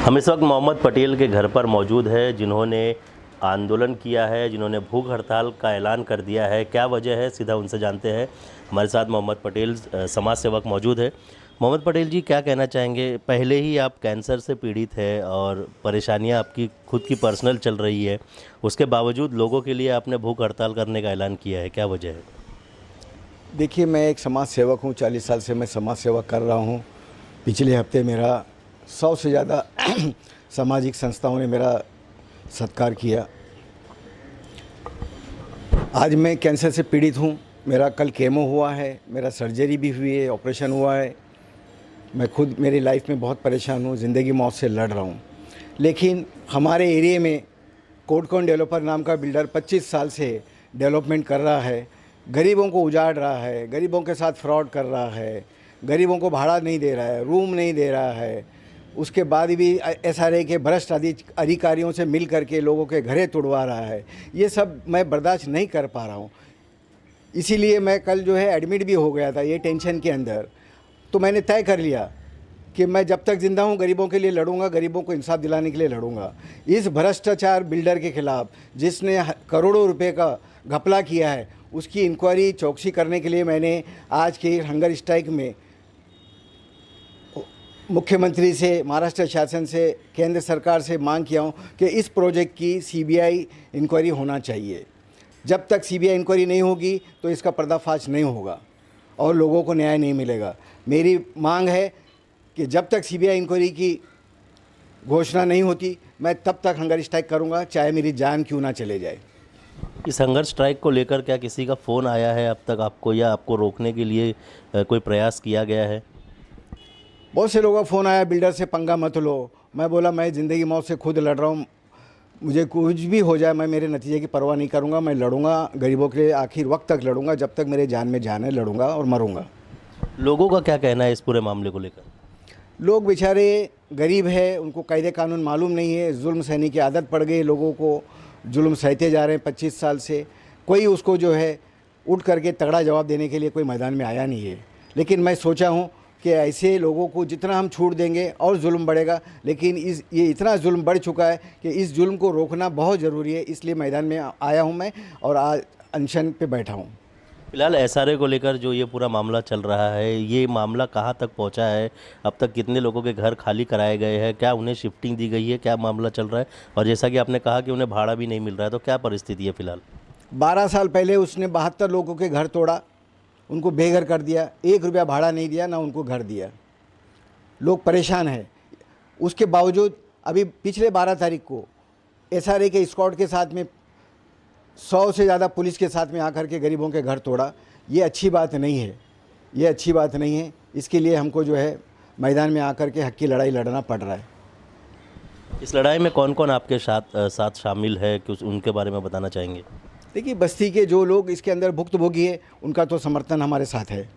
हम इस वक्त मोहम्मद पटेल के घर पर मौजूद है, जिन्होंने आंदोलन किया है, जिन्होंने भूख हड़ताल का ऐलान कर दिया है। क्या वजह है, सीधा उनसे जानते हैं। हमारे साथ मोहम्मद पटेल समाज सेवक मौजूद है। मोहम्मद पटेल जी, क्या कहना चाहेंगे? पहले ही आप कैंसर से पीड़ित है और परेशानियां आपकी खुद की पर्सनल चल रही है, उसके बावजूद लोगों के लिए आपने भूख हड़ताल करने का ऐलान किया है, क्या वजह है? देखिए, मैं एक समाज सेवक हूँ। 40 साल से मैं समाज सेवा कर रहा हूँ। पिछले हफ्ते मेरा 100 से ज़्यादा सामाजिक संस्थाओं ने मेरा सत्कार किया। आज मैं कैंसर से पीड़ित हूँ। मेरा कल केमो हुआ है, मेरा सर्जरी भी हुई है, ऑपरेशन हुआ है। मैं खुद मेरी लाइफ में बहुत परेशान हूँ, ज़िंदगी मौत से लड़ रहा हूँ। लेकिन हमारे एरिया में कोडकॉन डेवलपर नाम का बिल्डर 25 साल से डेवलपमेंट कर रहा है, गरीबों को उजाड़ रहा है, गरीबों के साथ फ्रॉड कर रहा है, गरीबों को भाड़ा नहीं दे रहा है, रूम नहीं दे रहा है। उसके बाद भी एसआरए के भ्रष्ट अधिकारियों से मिल करके लोगों के घरे तोड़वा रहा है। ये सब मैं बर्दाश्त नहीं कर पा रहा हूँ। इसीलिए मैं कल जो है एडमिट भी हो गया था ये टेंशन के अंदर। तो मैंने तय कर लिया कि मैं जब तक ज़िंदा हूँ गरीबों के लिए लड़ूंगा, गरीबों को इंसाफ दिलाने के लिए लड़ूंगा। इस भ्रष्टाचार बिल्डर के खिलाफ जिसने करोड़ों रुपए का घपला किया है, उसकी इंक्वायरी चौकसी करने के लिए मैंने आज के हंगर स्ट्राइक में मुख्यमंत्री से, महाराष्ट्र शासन से, केंद्र सरकार से मांग किया हूँ कि इस प्रोजेक्ट की सीबीआई इंक्वायरी होना चाहिए। जब तक सीबीआई इंक्वायरी नहीं होगी तो इसका पर्दाफाश नहीं होगा और लोगों को न्याय नहीं मिलेगा। मेरी मांग है कि जब तक सीबीआई इंक्वायरी की घोषणा नहीं होती, मैं तब तक हंगर स्ट्राइक करूंगा, चाहे मेरी जान क्यों ना चले जाए। इस हंगर स्ट्राइक को लेकर क्या किसी का फ़ोन आया है अब तक आपको, या आपको रोकने के लिए कोई प्रयास किया गया है? बहुत से लोगों का फ़ोन आया, बिल्डर से पंगा मत लो। मैं बोला मैं ज़िंदगी मौत से खुद लड़ रहा हूँ, मुझे कुछ भी हो जाए मैं मेरे नतीजे की परवाह नहीं करूँगा। मैं लड़ूंगा, गरीबों के लिए आखिर वक्त तक लड़ूंगा, जब तक मेरे जान में जान है लड़ूंगा और मरूंगा। लोगों का क्या कहना है इस पूरे मामले को लेकर? लोग बेचारे गरीब है, उनको कायदे कानून मालूम नहीं है, जुल्म सहने की आदत पड़ गई, लोगों को जुल्म सहते जा रहे हैं 25 साल से। कोई उसको जो है उठ करके तगड़ा जवाब देने के लिए कोई मैदान में आया नहीं है। लेकिन मैं सोचा हूँ कि ऐसे लोगों को जितना हम छूट देंगे और जुल्म बढ़ेगा, लेकिन ये इतना जुल्म बढ़ चुका है कि इस जुल्म को रोकना बहुत ज़रूरी है। इसलिए मैदान में आया हूँ मैं और आज अनशन पे बैठा हूँ। फिलहाल एसआरए को लेकर जो ये पूरा मामला चल रहा है, ये मामला कहाँ तक पहुँचा है? अब तक कितने लोगों के घर खाली कराए गए हैं? क्या उन्हें शिफ्टिंग दी गई है? क्या मामला चल रहा है? और जैसा कि आपने कहा कि उन्हें भाड़ा भी नहीं मिल रहा है, तो क्या परिस्थिति है फिलहाल? 12 साल पहले उसने 72 लोगों के घर तोड़ा, उनको बेघर कर दिया, 1 रुपया भाड़ा नहीं दिया, ना उनको घर दिया। लोग परेशान हैं। उसके बावजूद अभी पिछले 12 तारीख को एसआरए के स्क्वाड के साथ में 100 से ज़्यादा पुलिस के साथ में आकर के गरीबों के घर तोड़ा। ये अच्छी बात नहीं है, ये अच्छी बात नहीं है। इसके लिए हमको जो है मैदान में आकर के हक की लड़ाई लड़ना पड़ रहा है। इस लड़ाई में कौन कौन आपके साथ शामिल है, कुछ उनके बारे में बताना चाहेंगे? देखिए, बस्ती के जो लोग इसके अंदर भुक्तभोगी है, उनका तो समर्थन हमारे साथ है।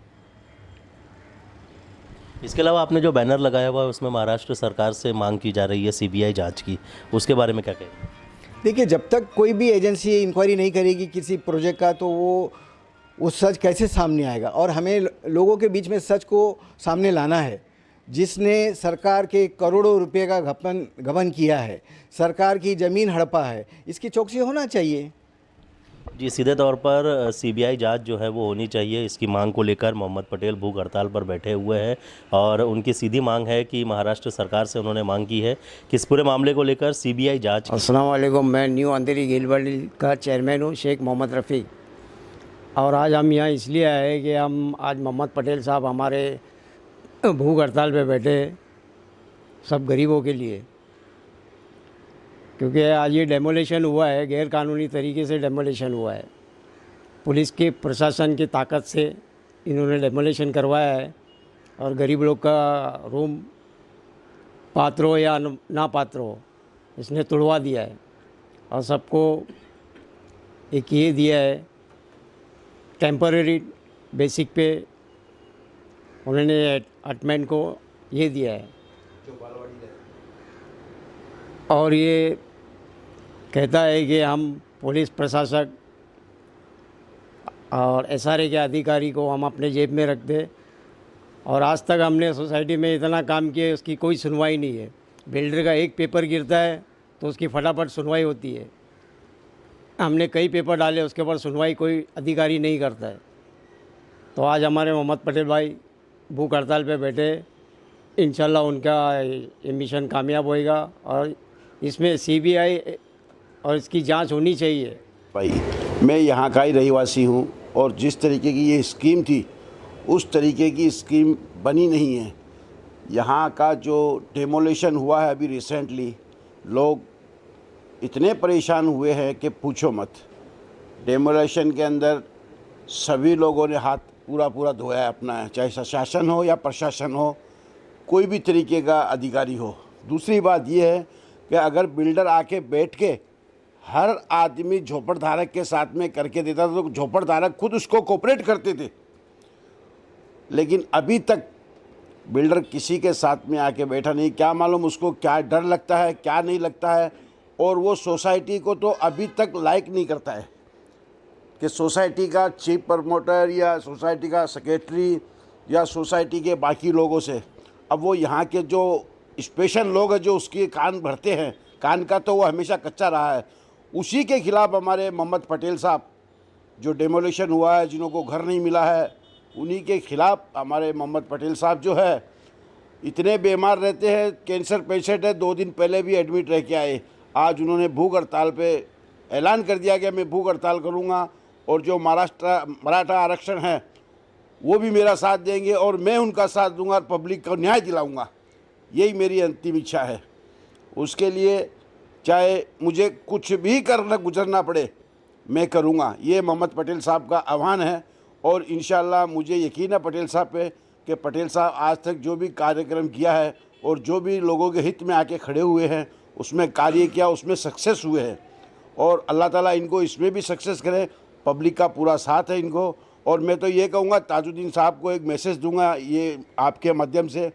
इसके अलावा आपने जो बैनर लगाया हुआ है उसमें महाराष्ट्र सरकार से मांग की जा रही है सीबीआई जांच की, उसके बारे में क्या कहेंगे? देखिए, जब तक कोई भी एजेंसी इंक्वायरी नहीं करेगी किसी प्रोजेक्ट का, तो वो सच कैसे सामने आएगा? और हमें लोगों के बीच में सच को सामने लाना है। जिसने सरकार के करोड़ों रुपए का गबन किया है, सरकार की ज़मीन हड़पा है, इसकी चौकसी होना चाहिए। जी, सीधे तौर पर सीबीआई जांच जो है वो होनी चाहिए। इसकी मांग को लेकर मोहम्मद पटेल भूख हड़ताल पर बैठे हुए हैं और उनकी सीधी मांग है कि महाराष्ट्र सरकार से उन्होंने मांग की है कि इस पूरे मामले को लेकर सीबीआई जांच। अस्सलाम वालेकुम, मैं न्यू अंधेरी गिलबर्डी का चेयरमैन हूँ, शेख मोहम्मद रफ़ी। और आज हम यहाँ इसलिए आए कि हम आज मोहम्मद पटेल साहब हमारे भूख हड़ताल पे बैठे सब गरीबों के लिए, क्योंकि आज ये डेमोलेशन हुआ है, गैर कानूनी तरीके से डेमोलेशन हुआ है। पुलिस के प्रशासन की ताकत से इन्होंने डेमोलेशन करवाया है और गरीब लोग का रूम पात्र हो या ना पात्र हो, इसने तोड़वा दिया है। और सबको एक ये दिया है, टेम्पररी बेसिक पे उन्होंने अटमेंट को ये दिया है। और ये कहता है कि हम पुलिस प्रशासक और एसआरए के अधिकारी को हम अपने जेब में रख दें। और आज तक हमने सोसाइटी में इतना काम किया, उसकी कोई सुनवाई नहीं है। बिल्डर का एक पेपर गिरता है तो उसकी फटाफट सुनवाई होती है। हमने कई पेपर डाले, उसके ऊपर सुनवाई कोई अधिकारी नहीं करता है। तो आज हमारे मोहम्मद पटेल भाई भूख हड़ताल पे बैठे, इंशाल्लाह उनका ये मिशन कामयाब होएगा और इसमें सीबीआई और इसकी जांच होनी चाहिए। भाई मैं यहाँ का ही रहीवासी हूँ और जिस तरीके की ये स्कीम थी उस तरीके की स्कीम बनी नहीं है। यहाँ का जो डेमोलेशन हुआ है अभी रिसेंटली, लोग इतने परेशान हुए हैं कि पूछो मत। डेमोलेशन के अंदर सभी लोगों ने हाथ पूरा धोया है अपना, चाहे शासन हो या प्रशासन हो, कोई भी तरीके का अधिकारी हो। दूसरी बात यह है कि अगर बिल्डर आके बैठ के हर आदमी झोपड़धारक के साथ में करके देता था तो झोपड़धारक खुद उसको कोऑपरेट करते थे, लेकिन अभी तक बिल्डर किसी के साथ में आके बैठा नहीं। क्या मालूम उसको क्या डर लगता है, क्या नहीं लगता है। और वो सोसाइटी को तो अभी तक लाइक नहीं करता है कि सोसाइटी का चीफ प्रमोटर या सोसाइटी का सेक्रेटरी या सोसाइटी के बाकी लोगों से, अब वो यहाँ के जो स्पेशल लोग हैं जो उसके कान भरते हैं, कान का तो वो हमेशा कच्चा रहा है, उसी के खिलाफ हमारे मोहम्मद पटेल साहब जो डेमोलिशन हुआ है, जिनको घर नहीं मिला है, उन्हीं के खिलाफ हमारे मोहम्मद पटेल साहब जो है इतने बीमार रहते हैं, कैंसर पेशेंट है, 2 दिन पहले भी एडमिट रह के आए। आज उन्होंने भूख हड़ताल पे ऐलान कर दिया कि मैं भूख हड़ताल करूँगा और जो मराठा आरक्षण है वो भी मेरा साथ देंगे और मैं उनका साथ दूंगा और पब्लिक को न्याय दिलाऊंगा। यही मेरी अंतिम इच्छा है। उसके लिए चाहे मुझे कुछ भी करना गुजरना पड़े मैं करूंगा। ये मोहम्मद पटेल साहब का आह्वान है और इंशाल्लाह मुझे यकीन है पटेल साहब पे कि पटेल साहब आज तक जो भी कार्यक्रम किया है और जो भी लोगों के हित में आके खड़े हुए हैं उसमें कार्य किया, उसमें सक्सेस हुए हैं और अल्लाह ताला इनको इसमें भी सक्सेस करे। पब्लिक का पूरा साथ है इनको। और मैं तो ये कहूँगा ताजुद्दीन साहब को एक मैसेज दूंगा ये आपके माध्यम से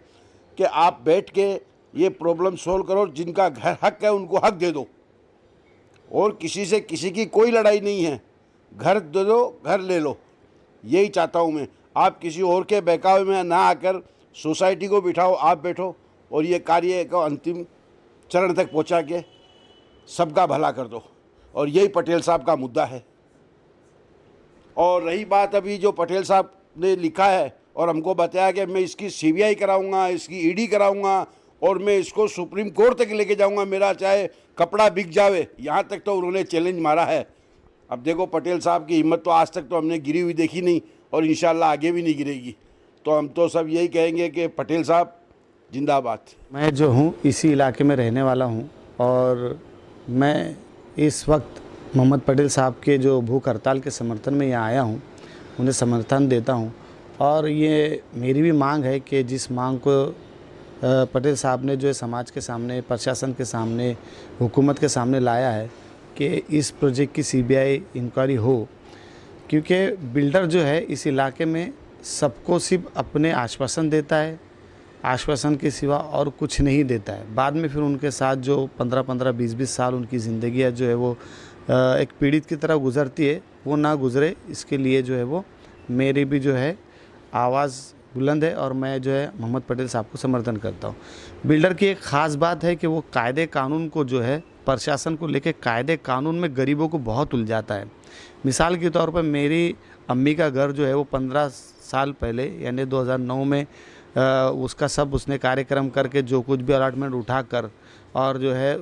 कि आप बैठ के ये प्रॉब्लम सोल्व करो। जिनका घर हक है उनको हक दे दो और किसी से किसी की कोई लड़ाई नहीं है। घर दे दो, घर ले लो, यही चाहता हूँ मैं। आप किसी और के बहकावे में ना आकर सोसाइटी को बिठाओ, आप बैठो और ये कार्य को अंतिम चरण तक पहुँचा के सबका भला कर दो। और यही पटेल साहब का मुद्दा है। और रही बात अभी जो पटेल साहब ने लिखा है और हमको बताया कि मैं इसकी सीबीआई कराऊंगा, इसकी ईडी कराऊंगा और मैं इसको सुप्रीम कोर्ट तक लेके जाऊंगा, मेरा चाहे कपड़ा बिक जावे, यहाँ तक तो उन्होंने चैलेंज मारा है। अब देखो पटेल साहब की हिम्मत तो आज तक तो हमने गिरी हुई देखी नहीं और इंशाल्लाह आगे भी नहीं गिरेगी। तो हम तो सब यही कहेंगे कि पटेल साहब जिंदाबाद। मैं जो हूँ इसी इलाके में रहने वाला हूँ और मैं इस वक्त मोहम्मद पटेल साहब के जो भूख हड़ताल के समर्थन में यहाँ आया हूँ, उन्हें समर्थन देता हूँ। और ये मेरी भी मांग है कि जिस मांग को पटेल साहब ने जो है समाज के सामने, प्रशासन के सामने, हुकूमत के सामने लाया है कि इस प्रोजेक्ट की सीबीआई इंक्वायरी हो। क्योंकि बिल्डर जो है इस इलाके में सबको सिर्फ अपने आश्वासन देता है, आश्वासन के सिवा और कुछ नहीं देता है। बाद में फिर उनके साथ जो 15-15, 20-20 साल उनकी ज़िंदगी जो है वो एक पीड़ित की तरह गुज़रती है, वो ना गुज़रे इसके लिए जो है वो मेरी भी जो है आवाज़ बुलंद है और मैं जो है मोहम्मद पटेल साहब को समर्थन करता हूँ। बिल्डर की एक ख़ास बात है कि वो कायदे कानून को जो है प्रशासन को लेके कायदे कानून में गरीबों को बहुत उलझाता है। मिसाल के तौर पर मेरी अम्मी का घर जो है वो 15 साल पहले यानी 2009 में उसका सब उसने कार्यक्रम करके जो कुछ भी अलॉटमेंट उठा कर और जो है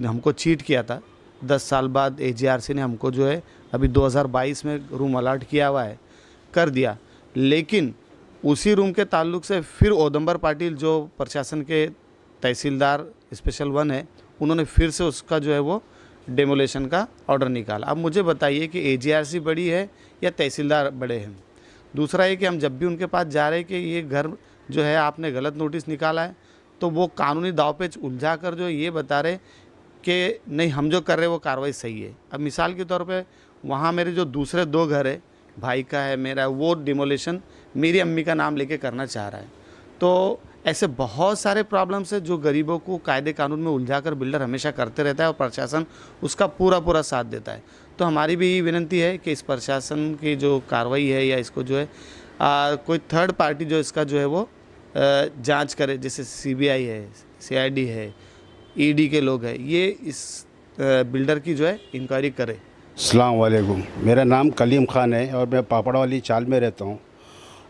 हमको चीट किया था। 10 साल बाद AGRC ने हमको जो है अभी 2022 में रूम अलॉट किया हुआ है, कर दिया। लेकिन उसी रूम के ताल्लुक से फिर ओदंबर पाटिल जो प्रशासन के तहसीलदार स्पेशल 1 है, उन्होंने फिर से उसका जो है वो डेमोलेशन का ऑर्डर निकाला। अब मुझे बताइए कि AGRC बड़ी है या तहसीलदार बड़े हैं। दूसरा है कि हम जब भी उनके पास जा रहे हैं कि ये घर जो है आपने गलत नोटिस निकाला है, तो वो कानूनी दावपेच उलझा कर जो ये बता रहे कि नहीं हम जो कर रहे हैं वो कार्रवाई सही है। अब मिसाल के तौर पे वहाँ मेरे जो दूसरे 2 घर है, भाई का है, मेरा, वो डिमोलेशन मेरी अम्मी का नाम लेके करना चाह रहा है। तो ऐसे बहुत सारे प्रॉब्लम्स है जो गरीबों को कायदे कानून में उलझा कर बिल्डर हमेशा करते रहता है और प्रशासन उसका पूरा साथ देता है। तो हमारी भी विनती है कि इस प्रशासन की जो कार्रवाई है या इसको जो है कोई थर्ड पार्टी जो इसका जो है वो जांच करे, जैसे CBI है, सीआईडी है, ईडी के लोग हैं, ये इस बिल्डर की जो है इंक्वायरी करें। अस्सलाम वालेकुम, मेरा नाम कलीम खान है और मैं पापड़ वाली चाल में रहता हूँ।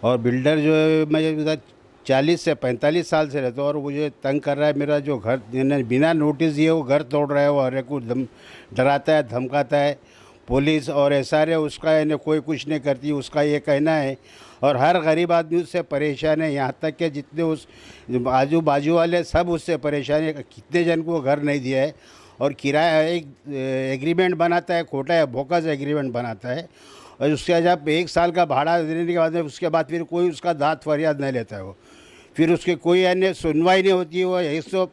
और बिल्डर जो है, मैं इधर 40 से 45 साल से रहता हूँ और मुझे तंग कर रहा है। मेरा जो घर बिना नोटिस दिए वो घर तोड़ रहा है, वो हर एक को डराता है, धमकाता है। पुलिस और एसआरए उसका इन्हें कोई कुछ नहीं करती, उसका ये कहना है। और हर गरीब आदमी उससे परेशान है, यहाँ तक कि जितने उस आजू बाजू वाले सब उससे परेशान है। कितने जन को घर नहीं दिया है और किराया एक एग्रीमेंट बनाता है, खोटा है बोकस एग्रीमेंट बनाता है। और उसके जब 1 साल का भाड़ा देने के बाद उसके बाद फिर कोई उसका दाद फरियाद नहीं लेता है वो, फिर उसके कोई अन्य सुनवाई नहीं होती है। वो 100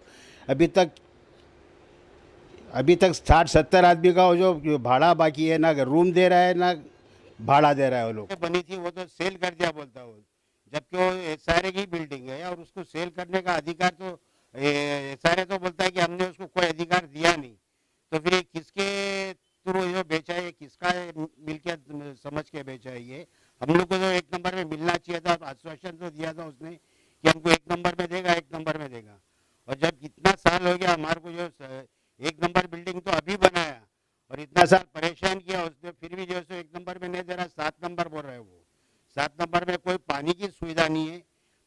अभी तक 60-70 आदमी का वो जो भाड़ा बाकी है, ना रूम दे रहा है ना भाड़ा दे रहा है। वो लोग बनी थी वो तो सेल कर दिया बोलता वो, जबकि वो एसआरए की बिल्डिंग है और उसको सेल करने का अधिकार तो एसआरए तो बोलता है कि हमने उसको कोई अधिकार दिया नहीं। तो फिर ये किसके थ्रू जो बेचा है, किसका मिल्कियत समझ के बेचा है ये? हम लोग को तो 1 नंबर में मिलना चाहिए था। आश्वासन तो दिया था उसने कि हमको 1 नंबर में देगा, 1 नंबर में देगा। और जब इतना साल हो गया हमारे को जो 1 नंबर बिल्डिंग तो अभी बनाया और इतना साल परेशान किया उसने, फिर भी जो है 1 नंबर में नहीं दे रहा, 7 नंबर बोल रहे हैं वो। 7 नंबर में कोई पानी की सुविधा नहीं है,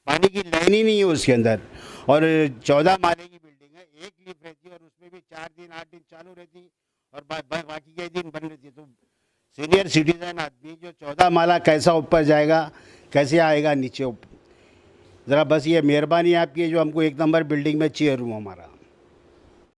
पानी की लाइन ही नहीं है उसके अंदर। और 14 माले की बिल्डिंग है, 1 लिफ्ट रहती है और उसमें भी 4 दिन 8 दिन चालू रहती और बाकी के दिन बंद रहती है। तो सीनियर सिटीजन आदमी जो 14 माला कैसा ऊपर जाएगा, कैसे आएगा नीचे? ज़रा बस ये मेहरबानी आपकी जो हमको 1 नंबर बिल्डिंग में चाहिए रूम हमारा।